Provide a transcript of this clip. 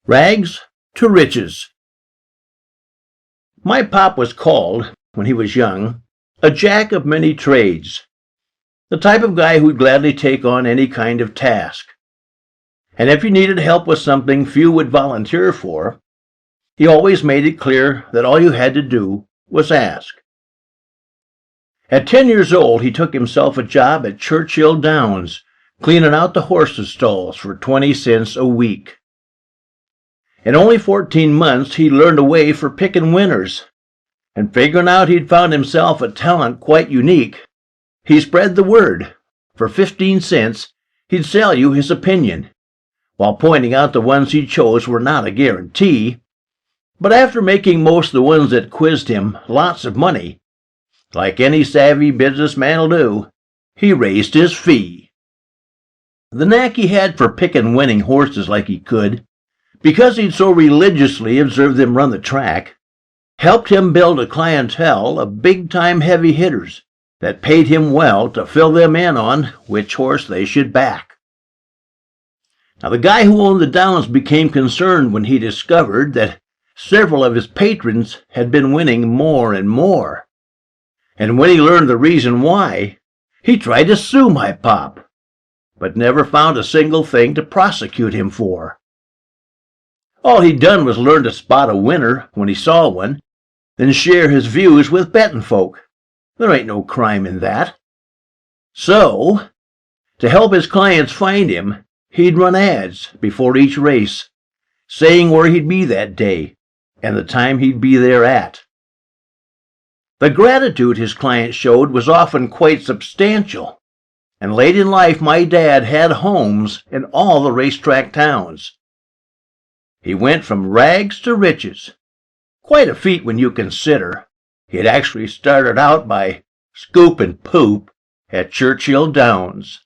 Rags to riches. My pop was called, when he was young, a jack of many trades, the type of guy who'd gladly take on any kind of task. And if you needed help with something few would volunteer for, he always made it clear that all you had to do was ask. At 10 years old, he took himself a job at Churchill Downs, cleaning out the horses' stalls for 20 cents a week. In only 14 months, he learned a way for picking winners, and figuring out he'd found himself a talent quite unique, he spread the word. For 15 cents, he'd sell you his opinion, while pointing out the ones he chose were not a guarantee. But after making most of the ones that quizzed him lots of money, like any savvy businessman'll do, he raised his fee. The knack he had for picking winning horses like he could, because he'd so religiously observed them run the track, helped him build a clientele of big-time heavy hitters that paid him well to fill them in on which horse they should back. Now, the guy who owned the Downs became concerned when he discovered that several of his patrons had been winning more and more. And when he learned the reason why, he tried to sue my pop, but never found a single thing to prosecute him for. All he'd done was learn to spot a winner when he saw one, then share his views with betting folk. There ain't no crime in that. So, to help his clients find him, he'd run ads before each race, saying where he'd be that day and the time he'd be there at. The gratitude his clients showed was often quite substantial, and late in life my dad had homes in all the racetrack towns. He went from rags to riches. Quite a feat when you consider he had actually started out by scooping poop at Churchill Downs.